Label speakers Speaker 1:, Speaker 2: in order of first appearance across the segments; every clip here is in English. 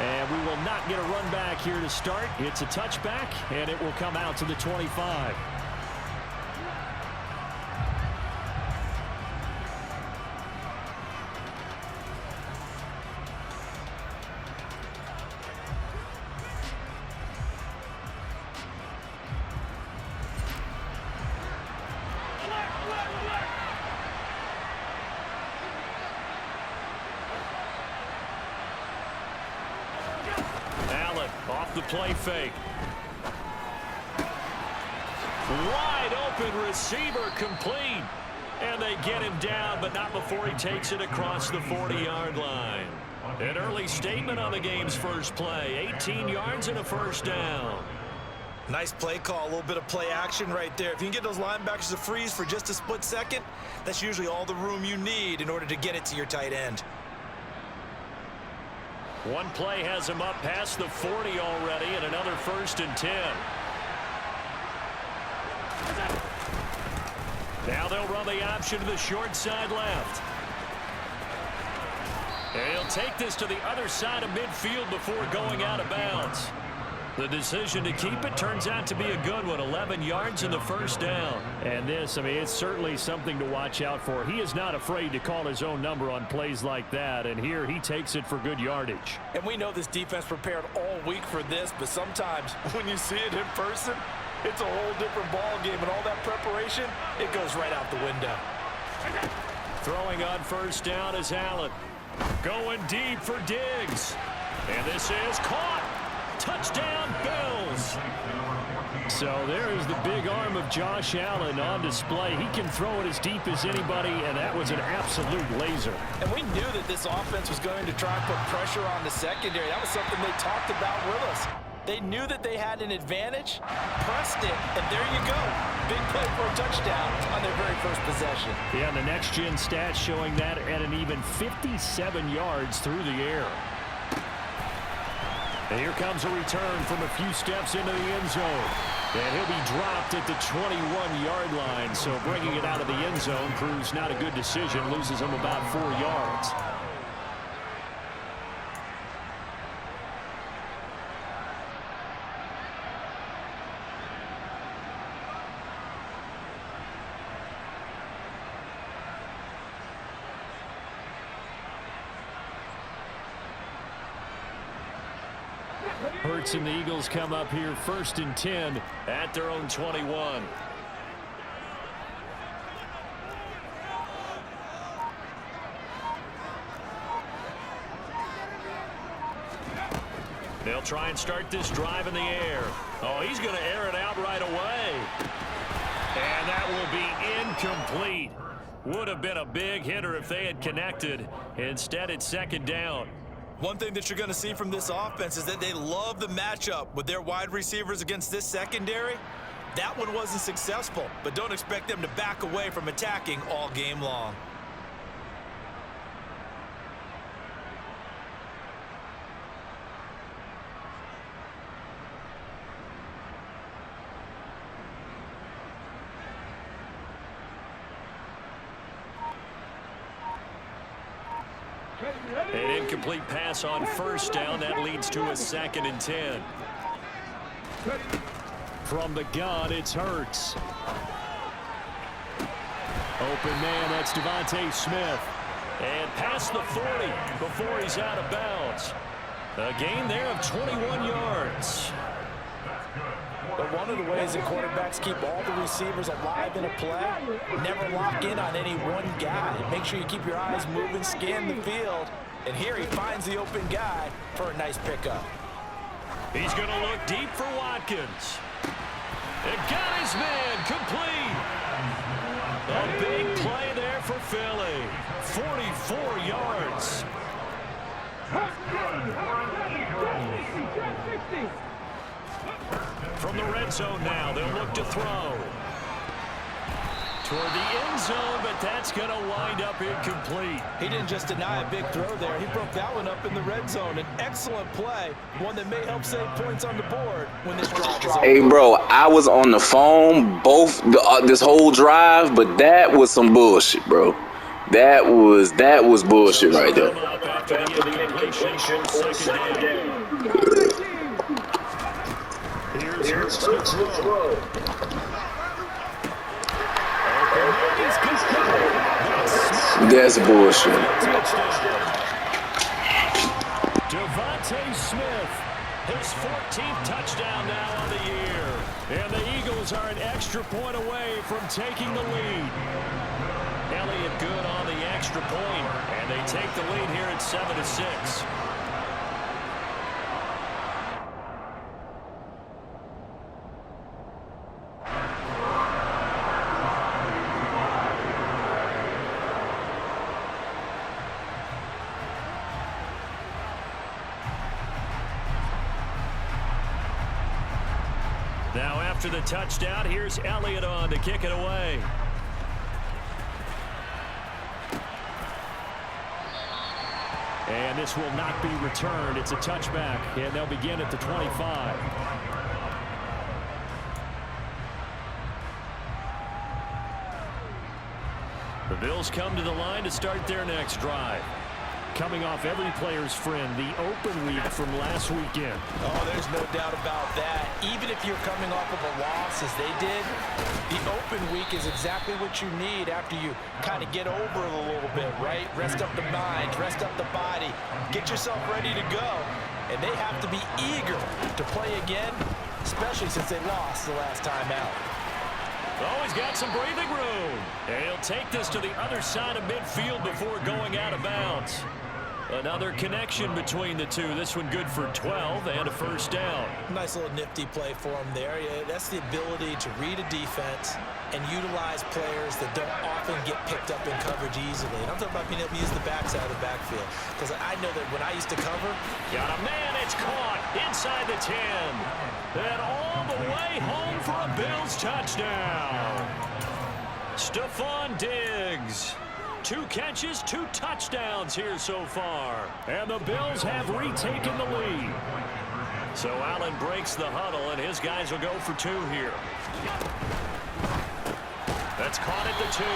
Speaker 1: And we will not get a run back here to start. It's a touchback, and it will come out to the 25. Off the play fake. Wide open receiver complete. And they get him down, but not before he takes it across the 40-yard line. An early statement on the game's first play. 18 yards and a first down.
Speaker 2: Nice play call, a little bit of play action right there. If you can get those linebackers to freeze for just a split second, that's usually all the room you need in order to get it to your tight end.
Speaker 1: One play has him up past the 40 already, and another 1st and 10. Now they'll run the option to the short side left. And he'll take this to the other side of midfield before going out of bounds. The decision to keep it turns out to be a good one. 11 yards and the first down. And this, I mean, it's certainly something to watch out for. He is not afraid to call his own number on plays like that. And here he takes it for good yardage.
Speaker 2: And we know this defense prepared all week for this, but sometimes when you see it in person, it's a whole different ball game. And all that preparation, it goes right out the window.
Speaker 1: Throwing on first down is Allen. Going deep for Diggs. And this is caught. Touchdown, Bills. So there is the big arm of Josh Allen on display. He can throw it as deep as anybody, and that was an absolute laser.
Speaker 2: And we knew that this offense was going to try and put pressure on the secondary. That was something they talked about with us. They knew that they had an advantage, pressed it, and there you go. Big play for a touchdown on their very first possession.
Speaker 1: Yeah, and the next-gen stats showing that at an even 57 yards through the air. And here comes a return from a few steps into the end zone. And he'll be dropped at the 21-yard line. So bringing it out of the end zone proves not a good decision. Loses him about 4 yards. Hurts and the Eagles come up here 1st and 10 at their own 21. They'll try and start this drive in the air. Oh, he's going to air it out right away. And that will be incomplete. Would have been a big hitter if they had connected. Instead, it's 2nd down.
Speaker 2: One thing that you're going to see from this offense is that they love the matchup with their wide receivers against this secondary. That one wasn't successful, but don't expect them to back away from attacking all game long.
Speaker 1: An incomplete pass on 1st down. That leads to a 2nd and 10. From the gun, it's Hurts. Open man, that's Devontae Smith. And past the 40 before he's out of bounds. A gain there of 21 yards.
Speaker 2: But one of the ways that quarterbacks keep all the receivers alive in a play, never lock in on any one guy. Make sure you keep your eyes moving, scan the field. And here he finds the open guy for a nice pickup.
Speaker 1: He's going to look deep for Watkins. And got his man complete. A big play there for Philly. 44 yards. From the red zone now, they'll look to throw. Toward the end zone, but that's going to wind up incomplete.
Speaker 2: He didn't just deny a big throw there. He broke that one up in the red zone. An excellent play, one that may help save points on the board when this drive is over.
Speaker 3: Hey, bro, I was on the phone this whole drive, but that was some bullshit, bro. That was bullshit right there.
Speaker 1: After the incompletion, second down. Here's to throw.
Speaker 3: That's bullshit.
Speaker 1: Devontae Smith, his 14th touchdown now on the year. And the Eagles are an extra point away from taking the lead. Elliott good on the extra point, and they take the lead here at 7-6. Now after the touchdown, here's Elliott on to kick it away. And this will not be returned. It's a touchback, and they'll begin at the 25. The Bills come to the line to start their next drive. Coming off every player's friend, the open week from last weekend.
Speaker 2: Oh, there's no doubt about that. Even if you're coming off of a loss as they did, the open week is exactly what you need after you kind of get over it a little bit, right? Rest up the mind, rest up the body, get yourself ready to go. And they have to be eager to play again, especially since they lost the last time out.
Speaker 1: Oh, he's got some breathing room. And he'll take this to the other side of midfield before going out of bounds. Another connection between the two. This one good for 12 and a first down.
Speaker 2: Nice little nifty play for him there. Yeah, that's the ability to read a defense and utilize players that don't often get picked up in coverage easily. And I'm talking about being able to use the backside of the backfield. Because I know that when I used to cover.
Speaker 1: Got a man, it's caught inside the 10. And all the way home for a Bills touchdown. Stephon Diggs. 2 catches, 2 touchdowns here so far. And the Bills have retaken the lead. So Allen breaks the huddle, and his guys will go for 2 here. That's caught at the 2.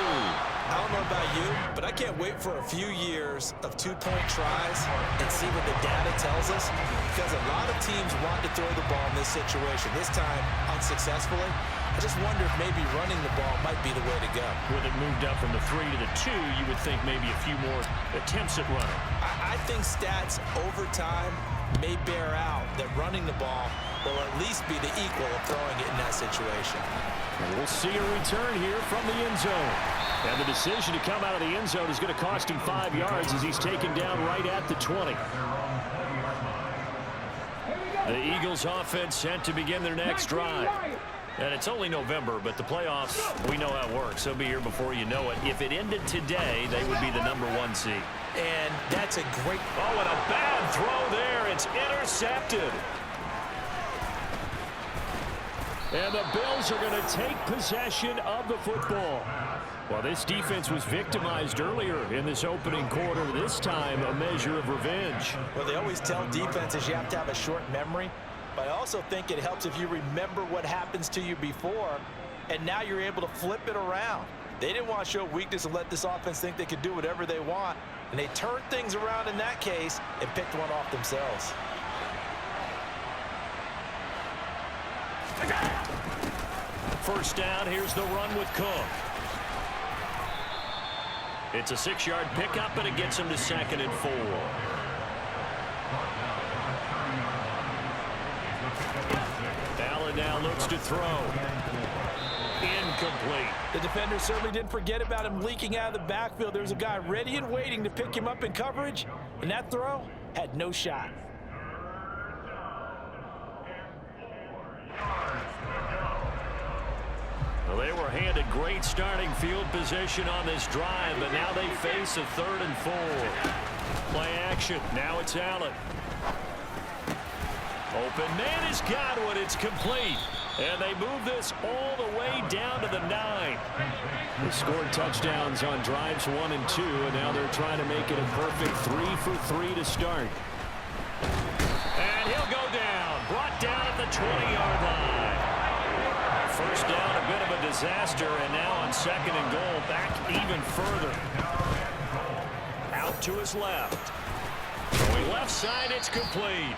Speaker 2: I don't know about you, but I can't wait for a few years of 2-point tries and see what the data tells us, because a lot of teams want to throw the ball in this situation, this time unsuccessfully. I just wonder if maybe running the ball might be the way to go.
Speaker 1: With it moved up from the 3 to the 2, you would think maybe a few more attempts at running.
Speaker 2: I think stats over time may bear out that running the ball will at least be the equal of throwing it in that situation.
Speaker 1: And we'll see a return here from the end zone. And the decision to come out of the end zone is going to cost him 5 yards as he's taken down right at the 20. The Eagles offense set to begin their next drive. And it's only November, but the playoffs, we know how it works. They'll be here before you know it. If it ended today, they would be the #1 seed.
Speaker 2: And that's a great...
Speaker 1: Oh, and a bad throw there. It's intercepted. And the Bills are going to take possession of the football. Well, this defense was victimized earlier in this opening quarter. This time, a measure of revenge.
Speaker 2: Well, they always tell defenses you have to have a short memory. But I also think it helps if you remember what happens to you before, and now you're able to flip it around. They didn't want to show weakness and let this offense think they could do whatever they want, and they turned things around in that case and picked one off themselves.
Speaker 1: First down, here's the run with Cook. It's a 6-yard pickup, and it gets him to 2nd and 4. Allen now looks to throw. Incomplete.
Speaker 2: The defender certainly didn't forget about him leaking out of the backfield. There's a guy ready and waiting to pick him up in coverage, and that throw had no shot.
Speaker 1: Well, they were handed great starting field position on this drive, but now they face a 3rd and 4. Play action. Now it's Allen. Open man has got one. It's complete. And they move this all the way down to the 9. They scored touchdowns on drives 1 and 2, and now they're trying to make it a perfect 3 for 3 to start. And he'll go down. Brought down at the 20-yard line. First down, a bit of a disaster, and now on 2nd and goal, back even further. to his left. Going left side, it's complete.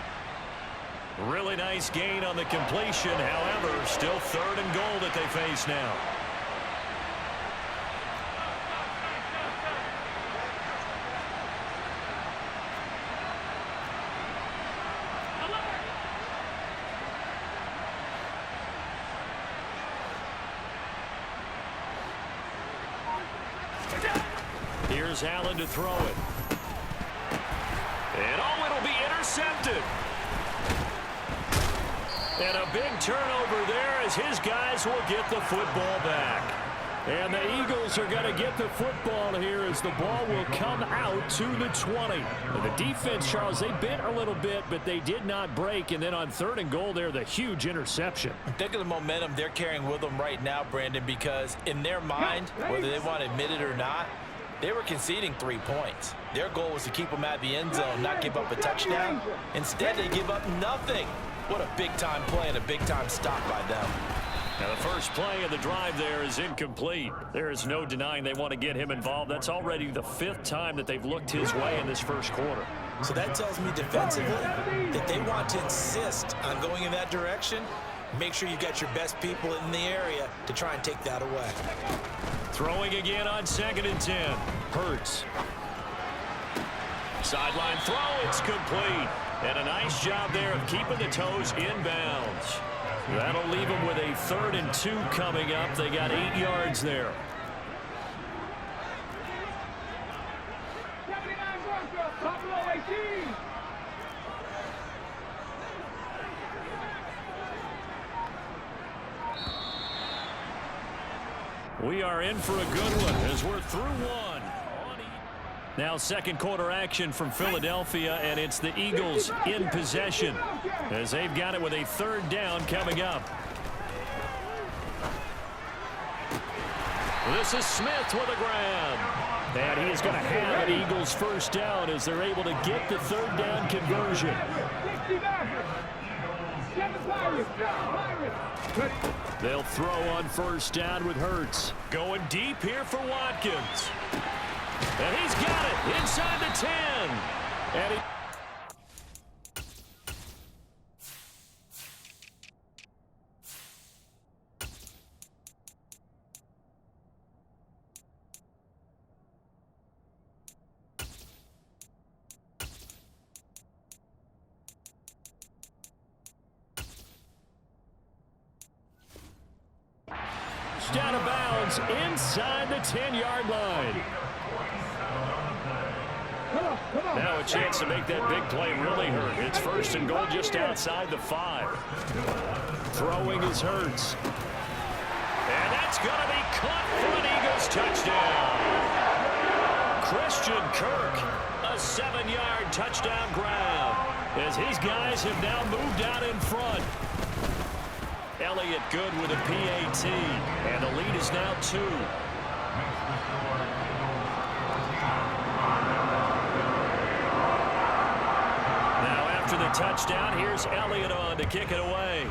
Speaker 1: Really nice gain on the completion. However, still 3rd and goal that they face now. Here's Allen to throw it. And it'll be intercepted. And a big turnover there as his guys will get the football back. And the Eagles are going to get the football here as the ball will come out to the 20. And the defense, Charles, they bent a little bit, but they did not break. And then on 3rd and goal there, the huge interception.
Speaker 2: Think of the momentum they're carrying with them right now, Brandon, because in their mind, whether they want to admit it or not, they were conceding 3 points. Their goal was to keep them out of the end zone, not give up a touchdown. Instead, they give up nothing. What a big-time play and a big-time stop by them.
Speaker 1: Now, the first play of the drive there is incomplete. There is no denying they want to get him involved. That's already the 5th time that they've looked his way in this first quarter.
Speaker 2: So that tells me defensively that they want to insist on going in that direction. Make sure you got your best people in the area to try and take that away.
Speaker 1: Throwing again on 2nd and 10. Hurts. Sideline throw, it's complete. And a nice job there of keeping the toes inbounds. That'll leave them with a 3rd and 2 coming up. They got 8 yards there. We are in for a good one as we're through one. Now 2nd quarter action from Philadelphia, and it's the Eagles in possession as they've got it with a 3rd down coming up. This is Smith with a grab. And he is going to have an Eagles 1st down as they're able to get the 3rd down conversion. They'll throw on 1st down with Hurts. Going deep here for Watkins. And he's got it inside the 10. And he... out of bounds inside the 10-yard line. Now a chance to make that big play really hurt. It's 1st and goal just outside the 5. Throwing is Hurts. And that's going to be caught for an Eagles touchdown. Christian Kirk, a 7-yard touchdown grab as his guys have now moved out in front. Elliott good with a PAT, and the lead is now 2. Now after the touchdown, here's Elliott on to kick it away.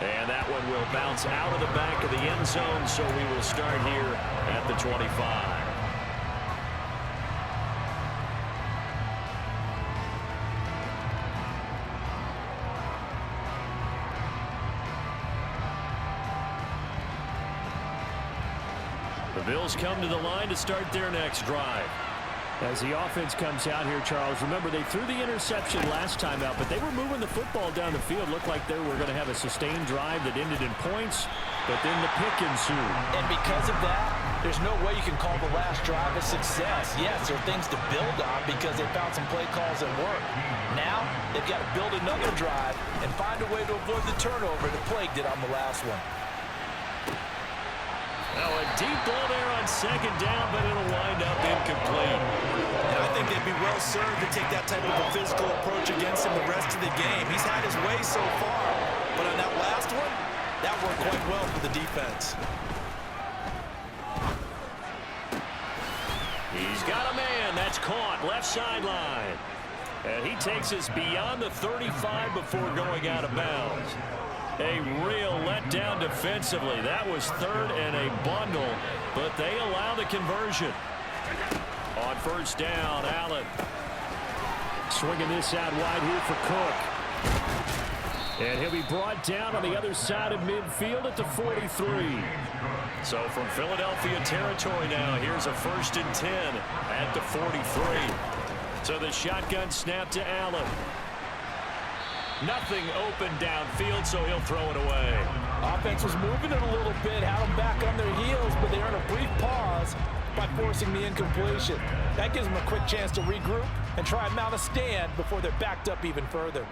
Speaker 1: And that one will bounce out of the back of the end zone, so we will start here at the 25. The Bills come to the line to start their next drive. As the offense comes out here, Charles, remember they threw the interception last time out, but they were moving the football down the field. Looked like they were going to have a sustained drive that ended in points, but then the pick ensued.
Speaker 2: And because of that, there's no way you can call the last drive a success. Yes, there are things to build on because they found some play calls that work. Now, they've got to build another drive and find a way to avoid the turnover that plagued it on the last one.
Speaker 1: Now a deep ball there on 2nd down, but it'll wind up incomplete.
Speaker 2: And I think they'd be well served to take that type of a physical approach against him the rest of the game. He's had his way so far, but on that last one, that worked quite well for the defense.
Speaker 1: He's got a man that's caught left sideline. And he takes us beyond the 35 before going out of bounds. A real letdown defensively. That was third and a bundle, but they allow the conversion. On first down, Allen. Swinging this out wide here for Cook. And he'll be brought down on the other side of midfield at the 43. So from Philadelphia territory now, here's a 1st and 10 at the 43. So the shotgun snap to Allen. Nothing open downfield, so he'll throw it away.
Speaker 2: Offense was moving it a little bit, had them back on their heels, but they earned a brief pause by forcing the incompletion. That gives them a quick chance to regroup and try and mount a stand before they're backed up even further.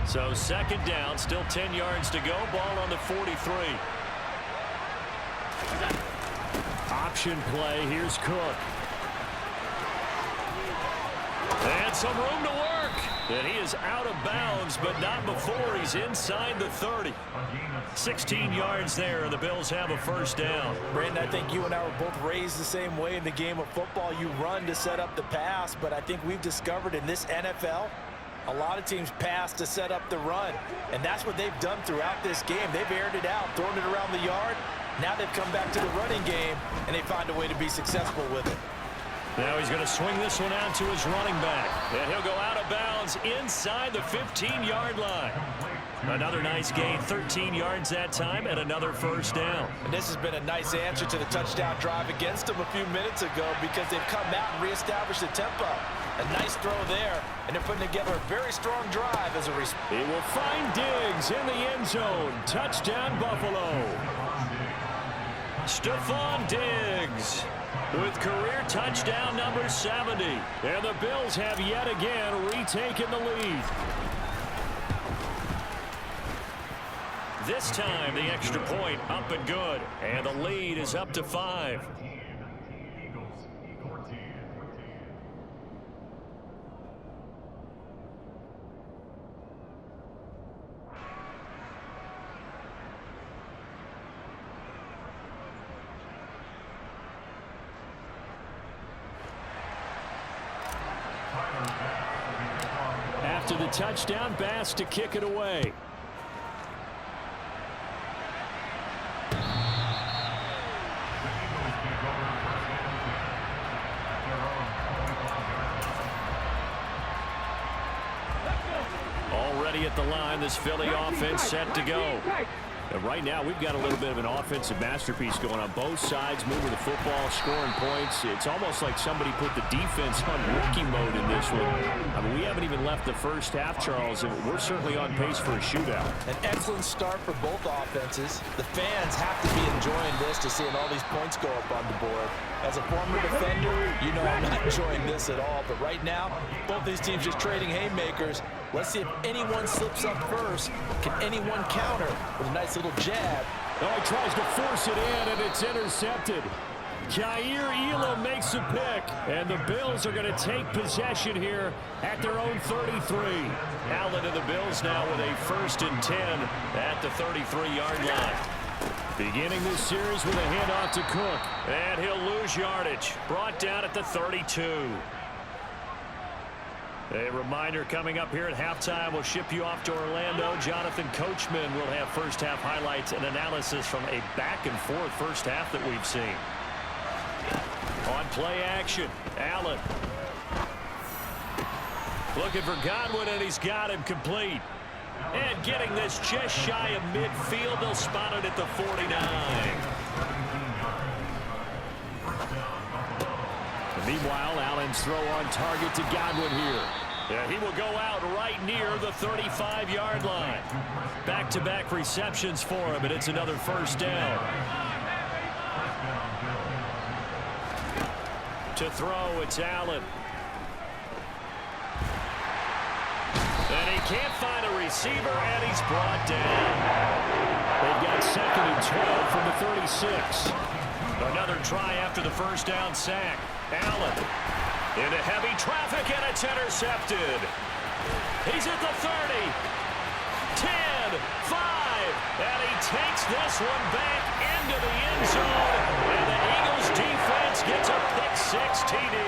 Speaker 1: So 2nd down, still 10 yards to go. Ball on the 43. Option play. Here's Cook. And some room to work. And he is out of bounds, but not before he's inside the 30. 16 yards there, and the Bills have a 1st down.
Speaker 2: Brandon, I think you and I were both raised the same way in the game of football. You run to set up the pass, but I think we've discovered in this NFL, a lot of teams pass to set up the run, and that's what they've done throughout this game. They've aired it out, thrown it around the yard. Now they've come back to the running game, and they find a way to be successful with it.
Speaker 1: Now he's going to swing this one out to his running back, and he'll go out of bounds inside the 15-yard line. Another nice gain, 13 yards that time, and another 1st down.
Speaker 2: And this has been a nice answer to the touchdown drive against them a few minutes ago because they've come out and reestablished the tempo. A nice throw there, and they're putting together a very strong drive as a response.
Speaker 1: He will find Diggs in the end zone. Touchdown, Buffalo. Stephon Diggs with career touchdown number 70. And the Bills have yet again retaken the lead. This time, the extra point up and good. And the lead is up to 5. After the touchdown, Bass to kick it away. Already at the line, this Philly offense set to go. And right now, we've got a little bit of an offensive masterpiece going on both sides, moving the football, scoring points. It's almost like somebody put the defense on rookie mode in this one. I mean, we haven't even left the first half, Charles, and we're certainly on pace for a shootout.
Speaker 2: An excellent start for both offenses. The fans have to be enjoying this to seeing all these points go up on the board. As a former defender, you know I'm not enjoying this at all. But right now, both these teams just trading haymakers. Let's see if anyone slips up first. Can anyone counter with a nice little jab?
Speaker 1: Oh, he tries to force it in, and it's intercepted. Jair Elam makes a pick, and the Bills are going to take possession here at their own 33. Allen and the Bills now with a 1st and 10 at the 33-yard line. Beginning this series with a handoff to Cook, and he'll lose yardage. Brought down at the 32. A reminder coming up here at halftime. We'll ship you off to Orlando. Jonathan Coachman will have first half highlights and analysis from a back-and-forth first half that we've seen. On play action, Allen. Looking for Godwin, and he's got him complete. And getting this just shy of midfield. They'll spot it at the 49. Meanwhile, Allen's throw on target to Godwin here. Yeah, he will go out right near the 35-yard line. Back-to-back receptions for him, and it's another 1st down. To throw, it's Allen. And he can't find a receiver, and he's brought down. They've got 2nd and 12 from the 36. Another try after the 1st down sack. Allen into heavy traffic, and it's intercepted. He's at the 30, 10, 5, and he takes this one back into the end zone, and the Eagles defense gets a pick-6 TD.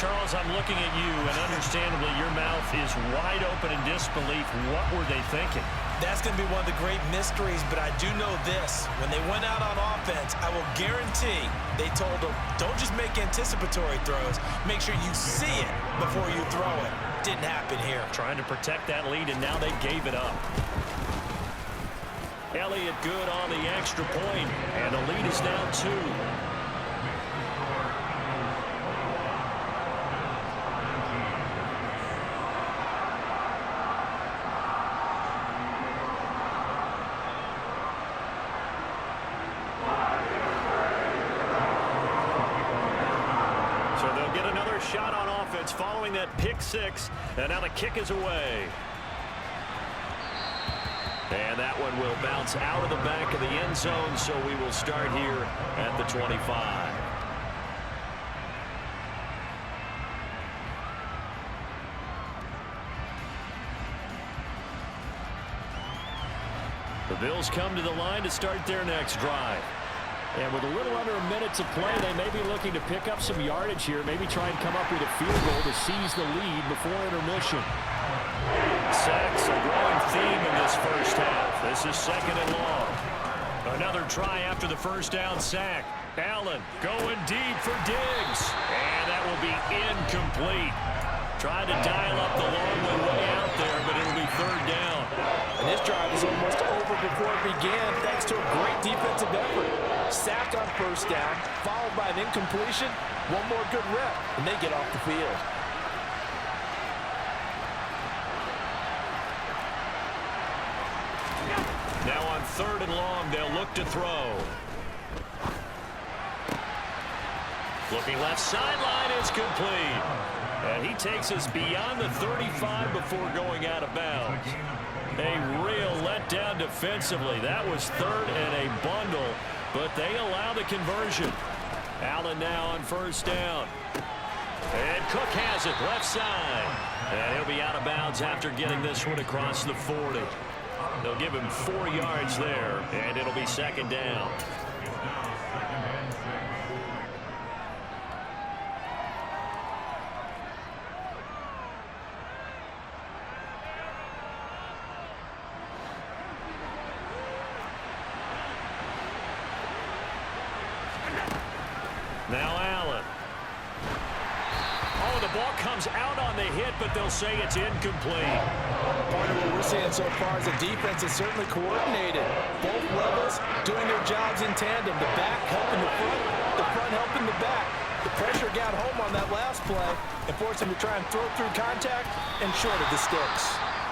Speaker 1: Charles, I'm looking at you, and understandably, your mouth is wide open in disbelief. What were they thinking?
Speaker 2: That's going to be one of the great mysteries, but I do know this. When they went out on offense, I will guarantee they told them, don't just make anticipatory throws. Make sure you see it before you throw it. Didn't happen here.
Speaker 1: Trying to protect that lead, and now they gave it up. Elliott good on the extra point, and the lead is now 2. Shot on offense following that pick 6, and now the kick is away. And that one will bounce out of the back of the end zone, so we will start here at the 25. The Bills come to the line to start their next drive. And with a little under a minute to play, they may be looking to pick up some yardage here, maybe try and come up with a field goal to seize the lead before intermission. Sacks a growing theme in this first half. This is 2nd and long. Another try after the first down sack. Allen going deep for Diggs. And that will be incomplete. Tried to dial up the long one way out there, but it'll be 3rd down.
Speaker 2: And this drive is almost over before it began, thanks to a great defensive effort. Sack on first down, followed by an incompletion. One more good rep, and they get off the field.
Speaker 1: Now on 3rd and long, they'll look to throw. Looking left sideline, it's complete. And he takes us beyond the 35 before going out of bounds. A real letdown defensively. That was 3rd and a bundle, but they allow the conversion. Allen now on first down. And Cook has it left side. And he'll be out of bounds after getting this one across the 40. They'll give him 4 yards there, and it'll be 2nd down. Now Allen. Oh, the ball comes out on the hit, but they'll say it's incomplete.
Speaker 2: Part of what we're seeing so far is the defense is certainly coordinated. Both levels doing their jobs in tandem. The back helping the front helping the back. The pressure got home on that last play and forced him to try and throw through contact and short of the sticks.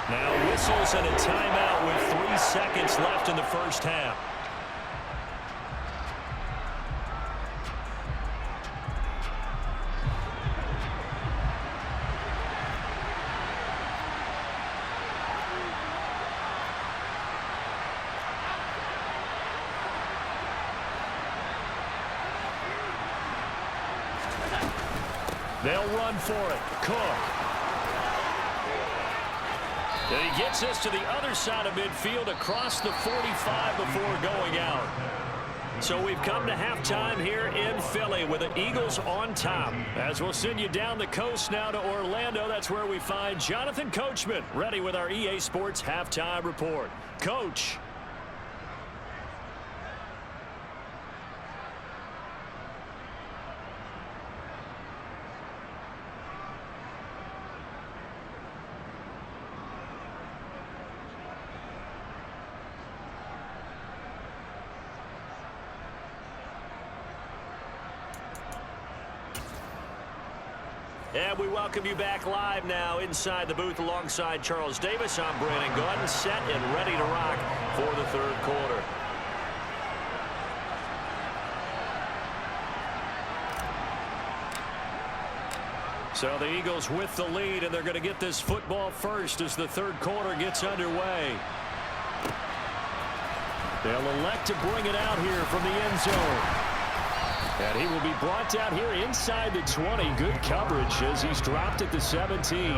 Speaker 1: Now whistles and a timeout with 3 seconds left in the first half. They'll run for it. Cook. And he gets us to the other side of midfield across the 45 before going out. So we've come to halftime here in Philly with the Eagles on top. As we'll send you down the coast now to Orlando, that's where we find Jonathan Coachman ready with our EA Sports halftime report. Coach. And we welcome you back live now inside the booth alongside Charles Davis. I'm Brandon Gordon, set and ready to rock for the 3rd quarter. So the Eagles with the lead, and they're going to get this football first as the 3rd quarter gets underway. They'll elect to bring it out here from the end zone. And he will be brought down here inside the 20. Good coverage as he's dropped at the 17.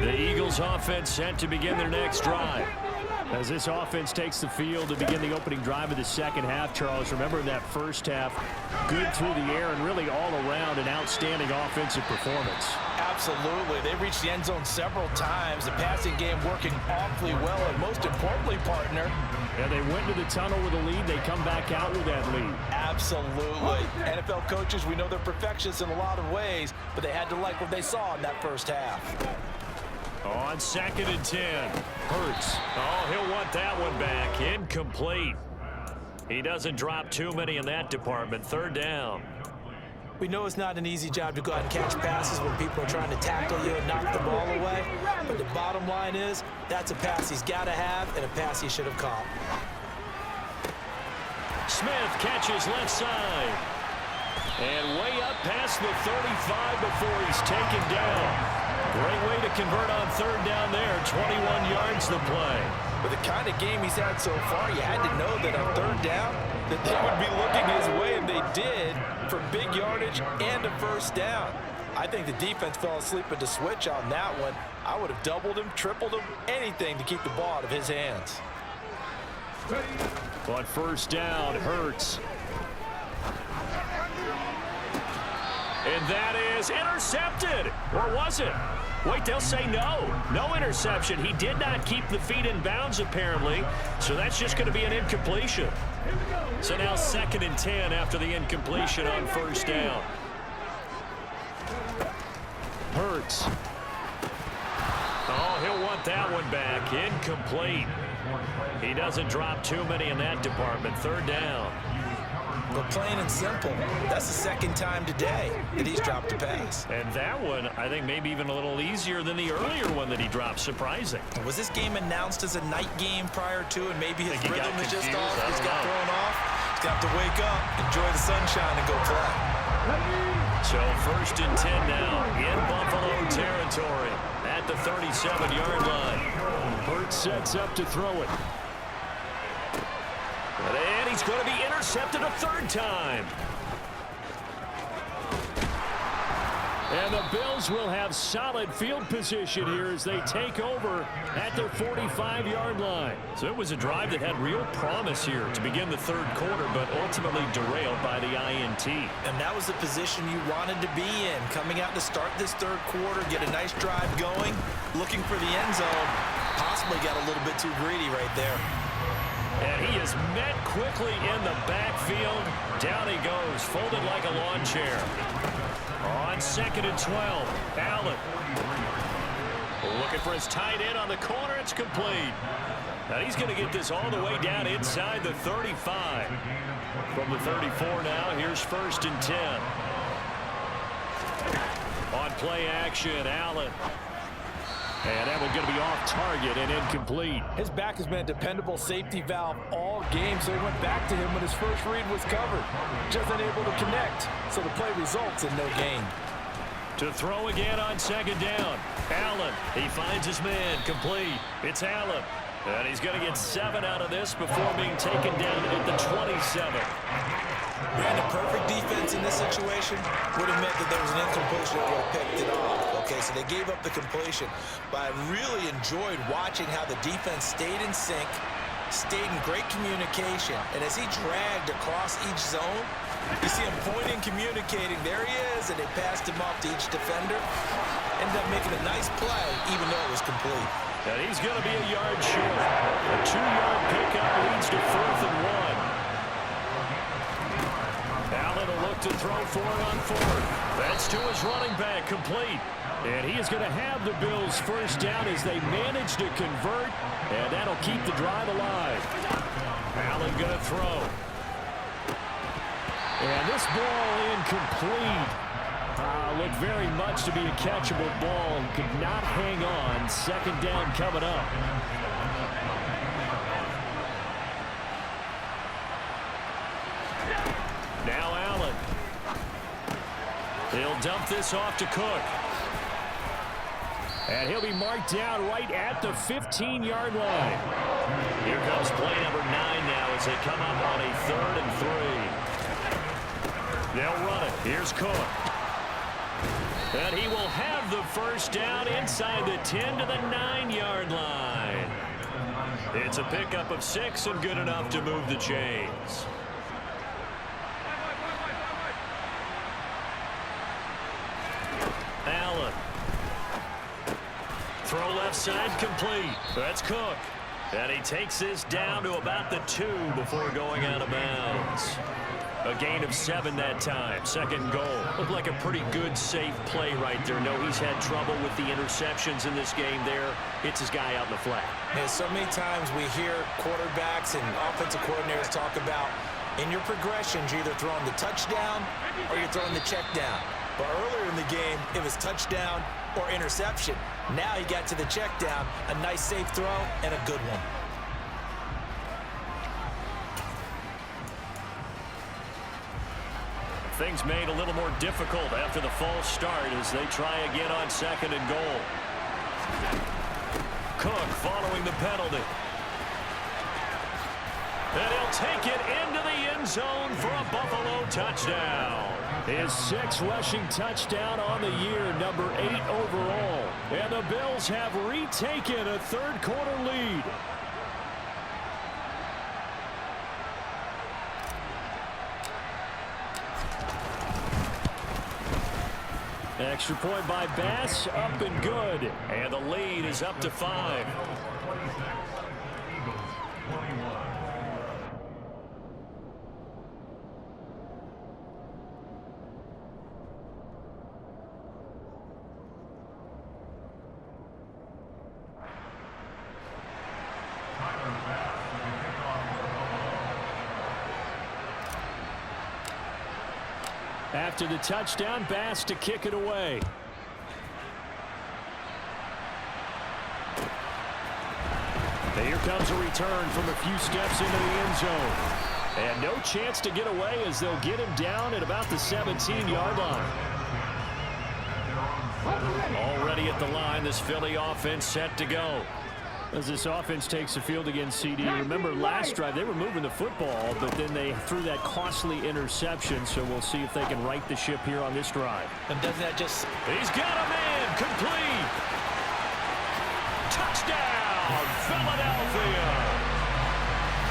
Speaker 1: The Eagles offense set to begin their next drive. As this offense takes the field to begin the opening drive of the second half, Charles, remember in that first half, good through the air and really all around an outstanding offensive performance.
Speaker 2: Absolutely. They reached the end zone several times. The passing game working awfully well, and most importantly, partner.
Speaker 1: And they went to the tunnel with a lead. They come back out with that lead.
Speaker 2: Absolutely. NFL coaches, we know they're perfectionists in a lot of ways, but they had to like what they saw in that first half.
Speaker 1: On 2nd and 10, Hurts. Oh, he'll want that one back. Incomplete. He doesn't drop too many in that department. 3rd down.
Speaker 2: We know it's not an easy job to go out and catch passes when people are trying to tackle you and knock the ball away. But the bottom line is, that's a pass he's got to have and a pass he should have caught.
Speaker 1: Smith catches left side. And way up past the 35 before he's taken down. Great way to convert on 3rd down there. 21 yards to play.
Speaker 2: With the kind of game he's had so far, you had to know that on 3rd down that they would be looking his way, and they did, for big yardage and a 1st down. I think the defense fell asleep at the switch on that one. I would have doubled him, tripled him, anything to keep the ball out of his hands.
Speaker 1: On 1st down, Hurts. And that is intercepted. Or was it? Wait, they'll say no. No interception. He did not keep the feet in bounds, apparently. So that's just going to be an incompletion. So now 2nd and 10 after the incompletion on 1st down. Hurts. Oh, he'll want that one back. Incomplete. He doesn't drop too many in that department. 3rd down.
Speaker 2: But plain and simple, that's the 2nd time today that he's dropped a pass.
Speaker 1: And that one, I think, maybe even a little easier than the earlier one that he dropped. Surprising.
Speaker 2: Was this game announced as a night game prior to, and maybe his rhythm is just off? He's got thrown off. He's got to wake up, enjoy the sunshine, and go play.
Speaker 1: So 1st and 10 now in Buffalo territory at the 37-yard line. Hurts sets up to throw it. And he's going to be intercepted a 3rd time. And the Bills will have solid field position here as they take over at their 45-yard line. So it was a drive that had real promise here to begin the 3rd quarter, but ultimately derailed by the INT.
Speaker 2: And that was the position you wanted to be in, coming out to start this 3rd quarter, get a nice drive going, looking for the end zone. Possibly got a little bit too greedy right there.
Speaker 1: And he is met quickly in the backfield. Down he goes, folded like a lawn chair. On 2nd and 12, Allen. Looking for his tight end on the corner. It's complete. Now he's going to get this all the way down inside the 35. From the 34 now, here's 1st and 10. On play action, Allen. And that one's going to be off target and incomplete.
Speaker 2: His back has been a dependable safety valve all game, so he went back to him when his first read was covered. Just unable to connect, so the play results in no gain.
Speaker 1: To throw again on 2nd down. Allen, he finds his man, complete. It's Allen. And he's going to get 7 out of this before being taken down at the 27.
Speaker 2: Brandon, perfect defense in this situation would have meant that there was an incompletion that would have picked it off. Okay, so they gave up the completion. But I really enjoyed watching how the defense stayed in sync, stayed in great communication. And as he dragged across each zone, you see him pointing, communicating. There he is, and they passed him off to each defender. Ended up making a nice play, even though it was complete.
Speaker 1: And he's going to be a yard short. A 2-yard pickup leads to 4th and 1. Allen will look to throw for it on 4th. That's to his running back, complete. And he is going to have the Bills' 1st down as they manage to convert, and that'll keep the drive alive. Allen going to throw. And this ball incomplete. Looked very much to be a catchable ball and could not hang on. 2nd down coming up. Now Allen. He'll dump this off to Cook. And he'll be marked down right at the 15-yard line. Here comes play number 9 now as they come up on a 3rd and 3. They'll run it. Here's Cook. And he will have the first down inside the 10 to the 9-yard line. It's a pickup of 6 and good enough to move the chains. Allen. Throw left side complete. That's Cook. And he takes this down to about the 2 before going out of bounds. A gain of 7 that time. Second goal. Looked like a pretty good, safe play right there. No, he's had trouble with the interceptions in this game there. Hits his guy out in the flat.
Speaker 2: Yeah, so many times we hear quarterbacks and offensive coordinators talk about in your progressions, you're either throwing the touchdown or you're throwing the check down. But earlier in the game, it was touchdown or interception. Now he got to the check down, a nice safe throw, and a good one.
Speaker 1: Things made a little more difficult after the false start as they try again on second and goal. Cook following the penalty. And he'll take it into the end zone for a Buffalo touchdown. His 6th rushing touchdown on the year, number 8 overall. And the Bills have retaken a third-quarter lead. Extra point by Bass, up and good. And the lead is up to 5. After the touchdown, Bass to kick it away. And here comes a return from a few steps into the end zone. And no chance to get away as they'll get him down at about the 17-yard line. Already at the line, this Philly offense set to go. As this offense takes the field against CD, remember last drive they were moving the football, but then they threw that costly interception, so we'll see if they can right the ship here on this drive.
Speaker 2: And doesn't that just...
Speaker 1: He's got a man, complete. Touchdown, Philadelphia.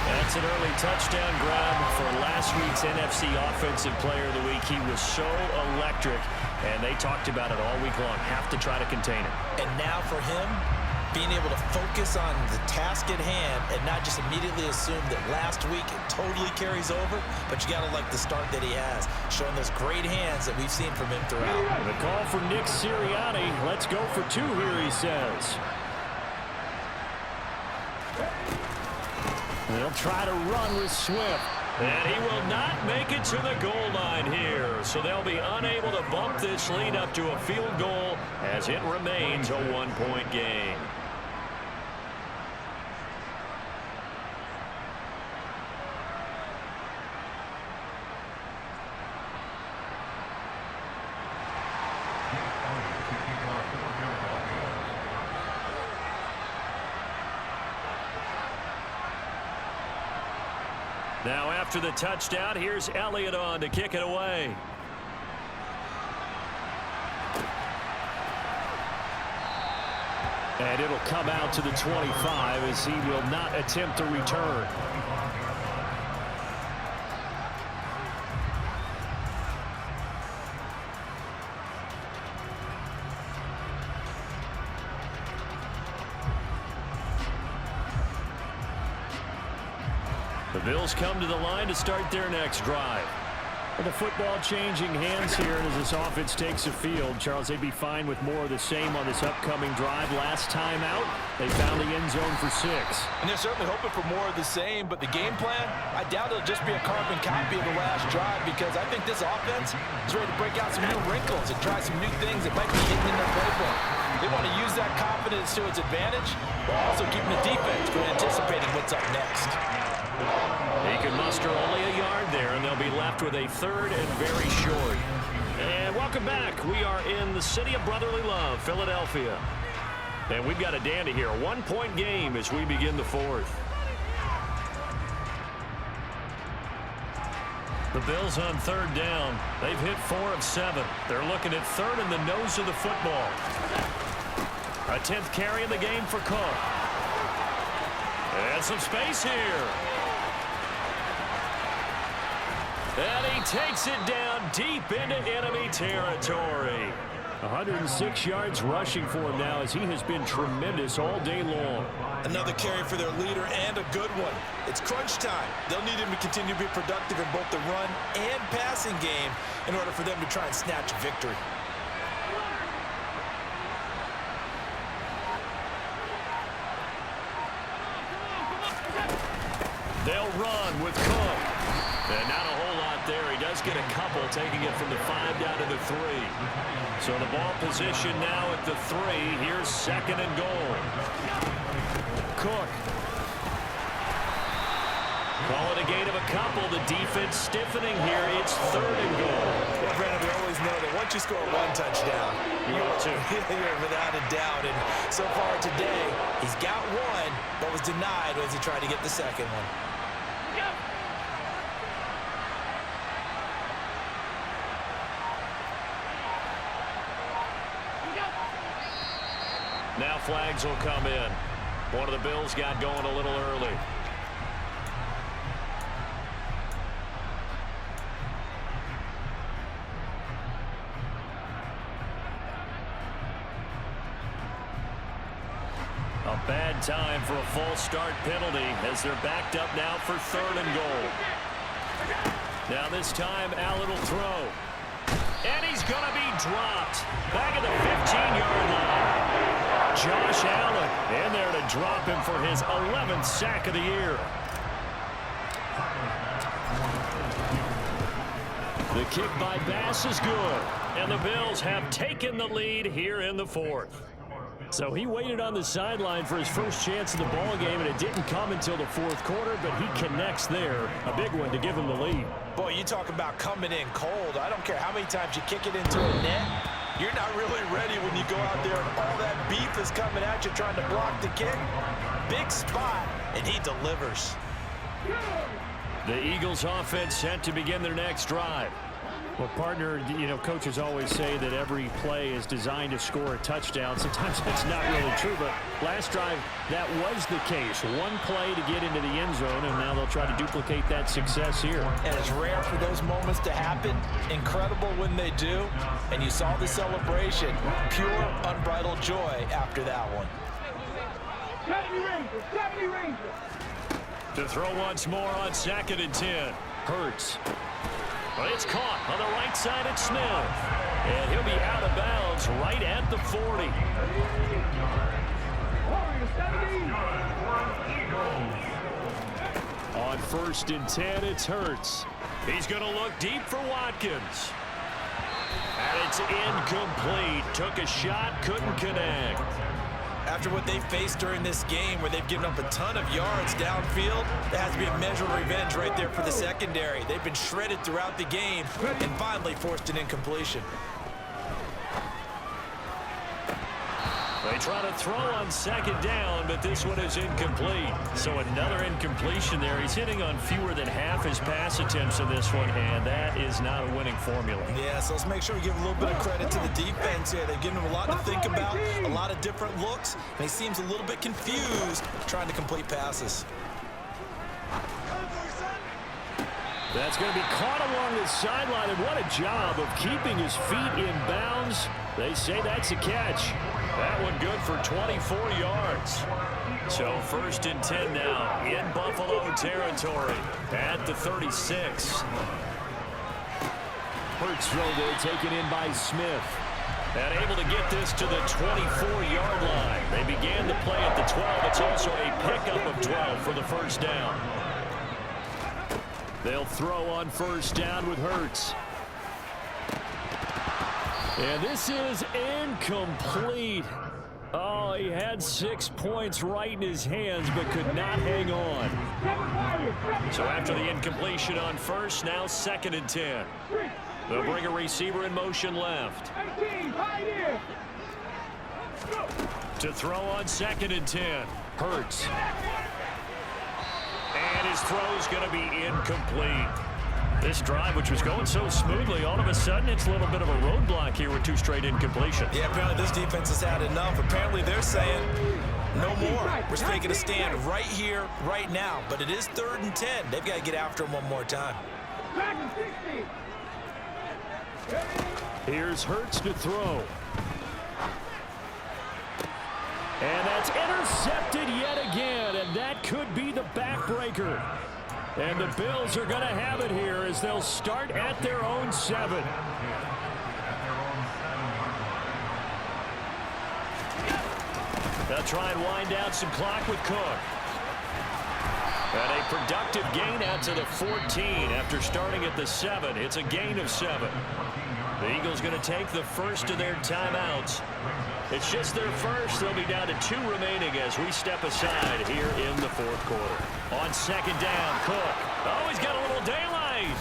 Speaker 1: That's an early touchdown grab for last week's NFC Offensive Player of the Week. He was so electric, and they talked about it all week long. Have to try to contain it.
Speaker 2: And now for him, being able to focus on the task at hand and not just immediately assume that last week it totally carries over, but you got to like the start that he has, showing those great hands that we've seen from him throughout.
Speaker 1: The call for Nick Sirianni. Let's go for 2 here, he says. They'll try to run with Swift. And he will not make it to the goal line here. So they'll be unable to bump this lead up to a field goal as it remains a 1-point game. Now after the touchdown, here's Elliott on to kick it away. And it'll come out to the 25 as he will not attempt to return. The Bills come to the line to start their next drive. And the football changing hands here as this offense takes the field. Charles, they'd be fine with more of the same on this upcoming drive. Last time out, they found the end zone for 6.
Speaker 2: And they're certainly hoping for more of the same, but the game plan, I doubt it'll just be a carbon copy of the last drive because I think this offense is ready to break out some new wrinkles and try some new things that might be hidden in their playbook. They want to use that confidence to its advantage while also keeping the defense from anticipating what's up next.
Speaker 1: He can muster only a yard there, and they'll be left with a 3rd and very short. And welcome back. We are in the city of brotherly love, Philadelphia. And we've got a dandy here, a 1-point game as we begin the 4th. The Bills on third down. They've hit 4 of 7. They're looking at third in the nose of the football. A 10th carry in the game for Cook. And some space here. And he takes it down deep into enemy territory. 106 yards rushing for him now as he has been tremendous all day long.
Speaker 2: Another carry for their leader and a good one. It's crunch time. They'll need him to continue to be productive in both the run and passing game in order for them to try and snatch a victory.
Speaker 1: They'll run with Cook. And not a whole lot there. He does get a couple, taking it from the 5 down to the 3. So the ball position now at the 3. Here's second and goal. Cook. Call it a gain of a couple. The defense stiffening here. It's third and goal.
Speaker 2: Well, Brandon, we always know that once you score one touchdown,
Speaker 1: you want to.
Speaker 2: Without a doubt. And so far today, he's got one, but was denied as he tried to get the second one.
Speaker 1: Now flags will come in. One of the Bills got going a little early. A bad time for a false start penalty as they're backed up now for third and goal. Now this time Allen will throw. And he's going to be dropped. Back at the 15-yard line. Josh Allen in there to drop him for his 11th sack of the year. The kick by Bass is good. And the Bills have taken the lead here in the 4th. So he waited on the sideline for his first chance of the ball game, and it didn't come until the 4th quarter, but he connects there. A big one to give him the lead.
Speaker 2: Boy, you talk about coming in cold. I don't care how many times you kick it into a net. You're not really ready when you go out there and all that beef is coming at you trying to block the kick. Big spot, and he delivers.
Speaker 1: The Eagles offense set to begin their next drive. Well, partner, you know, coaches always say that every play is designed to score a touchdown. Sometimes that's not really true, but last drive, that was the case. One play to get into the end zone, and now they'll try to duplicate that success here.
Speaker 2: And it's rare for those moments to happen. Incredible when they do. And you saw the celebration. Pure, unbridled joy after that one.
Speaker 1: To throw once more on 2nd and 10. Hurts. Well, it's caught on the right side at Smith. And he'll be out of bounds right at the 40. On 1st and 10, it's Hurts. He's going to look deep for Watkins. And it's incomplete. Took a shot, couldn't connect.
Speaker 2: After what they faced during this game where they've given up a ton of yards downfield, there has to be a measure of revenge right there for the secondary. They've been shredded throughout the game and finally forced an incompletion.
Speaker 1: They try to throw on 2nd down, but this one is incomplete. So another incompletion there. He's hitting on fewer than half his pass attempts in this one, and that is not a winning formula.
Speaker 2: Yeah, so let's make sure we give a little bit of credit to the defense here. They've given him a lot to think about, a lot of different looks, and he seems a little bit confused trying to complete passes.
Speaker 1: That's going to be caught along the sideline, and what a job of keeping his feet in bounds. They say that's a catch. That one good for 24 yards. So 1st and 10 now in Buffalo territory at the 36. Hurts throw there taken in by Smith. And able to get this to the 24-yard line. They began the play at the 12. It's also a pickup of 12 for the 1st down. They'll throw on 1st down with Hurts. And this is incomplete. Oh, he had 6 points right in his hands, but could not hang on. So after the incompletion on 1st, now 2nd and 10. They'll bring a receiver in motion left. To throw on 2nd and 10. Hurts. And his throw's going to be incomplete. This drive, which was going so smoothly, all of a sudden it's a little bit of a roadblock here with 2 straight incompletions.
Speaker 2: Yeah, apparently this defense has had enough. Apparently they're saying no more. We're taking a stand right here, right now. But it is 3rd and 10. They've got to get after him one more time.
Speaker 1: Here's Hurts to throw. And that's intercepted yet again, and that could be the backbreaker. And the Bills are going to have it here as they'll start at their own 7. They'll try and wind down some clock with Cook. And a productive gain out to the 14 after starting at the 7. It's a gain of 7. The Eagles going to take the first of their timeouts. It's just their first. They'll be down to 2 remaining as we step aside here in the 4th quarter. On 2nd down, Cook. Oh, he's got a little daylight.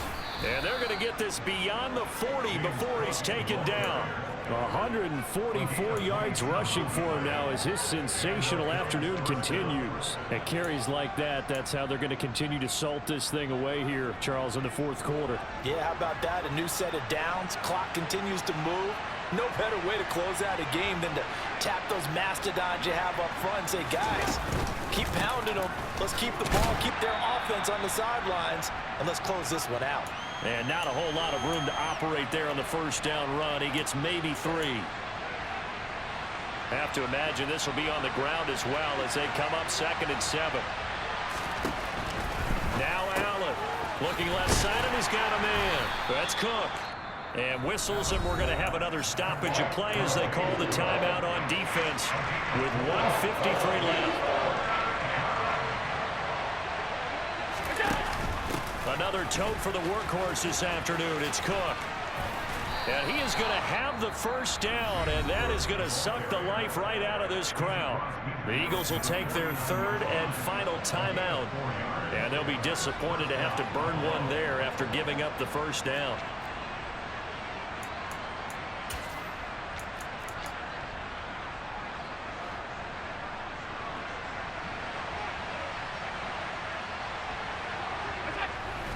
Speaker 1: And they're going to get this beyond the 40 before he's taken down. 144 yards rushing for him now as his sensational afternoon continues. At carries like that, that's how they're going to continue to salt this thing away here, Charles, in the 4th quarter.
Speaker 2: Yeah, how about that? A new set of downs. Clock continues to move. No better way to close out a game than to tap those mastodons you have up front and say, guys, keep pounding them. Let's keep the ball, keep their offense on the sidelines, and let's close this one out.
Speaker 1: And not a whole lot of room to operate there on the 1st down run. He gets maybe 3. Have to imagine this will be on the ground as well as they come up 2nd and 7. Now Allen looking left side, and he's got a man. That's Cook. And whistles, and we're going to have another stoppage of play as they call the timeout on defense with 1:53 left. Another tote for the workhorse this afternoon. It's Cook. And he is going to have the 1st down, and that is going to suck the life right out of this crowd. The Eagles will take their 3rd and final timeout, and they'll be disappointed to have to burn one there after giving up the 1st down.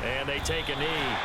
Speaker 1: And they take a knee.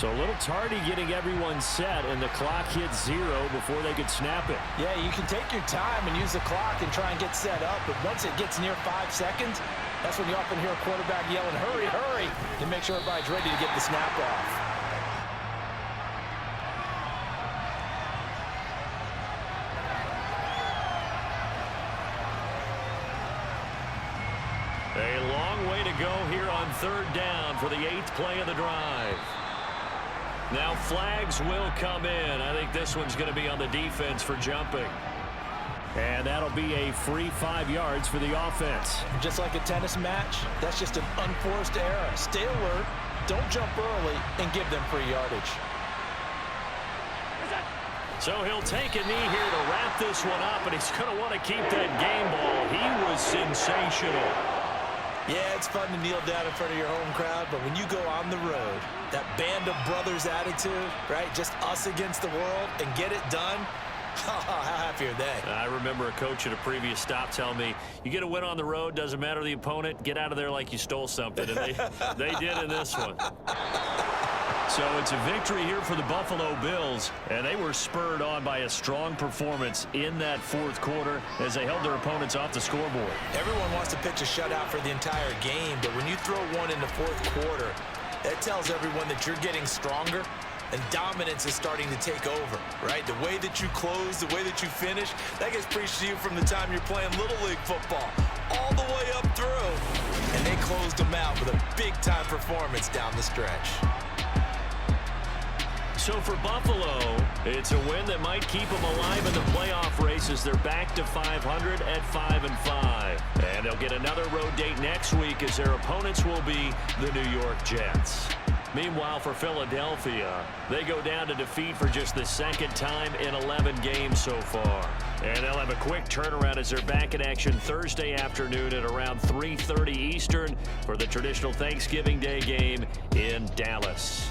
Speaker 1: So a little tardy getting everyone set, and the clock hits 0 before they could snap it.
Speaker 2: Yeah, you can take your time and use the clock and try and get set up, but once it gets near 5 seconds, that's when you often hear a quarterback yelling, hurry, hurry, to make sure everybody's ready to get the snap off.
Speaker 1: A long way to go here on 3rd down for the 8th play of the drive. Now flags will come in. I think this one's going to be on the defense for jumping. And that'll be a free 5 yards for the offense.
Speaker 2: Just like a tennis match, that's just an unforced error. Stay alert, don't jump early, and give them free yardage.
Speaker 1: So he'll take a knee here to wrap this one up, and he's going to want to keep that game ball. He was sensational.
Speaker 2: Yeah, it's fun to kneel down in front of your home crowd, but when you go on the road, that band of brothers attitude, right, just us against the world, and get it done, how happy are they?
Speaker 1: I remember a coach at a previous stop telling me, you get a win on the road, doesn't matter the opponent, get out of there like you stole something, and they did in this one. So it's a victory here for the Buffalo Bills, and they were spurred on by a strong performance in that 4th quarter as they held their opponents off the scoreboard.
Speaker 2: Everyone wants to pitch a shutout for the entire game, but when you throw one in the 4th quarter, that tells everyone that you're getting stronger and dominance is starting to take over, right? The way that you close, the way that you finish, that gets preached to you from the time you're playing Little League football all the way up through. and they closed them out with a big-time performance down the stretch.
Speaker 1: So for Buffalo, it's a win that might keep them alive in the playoff races. They're back to 500 at 5-5. And they'll get another road date next week as their opponents will be the New York Jets. Meanwhile, for Philadelphia, they go down to defeat for just the second time in 11 games so far. And they'll have a quick turnaround as they're back in action Thursday afternoon at around 3:30 Eastern for the traditional Thanksgiving Day game in Dallas.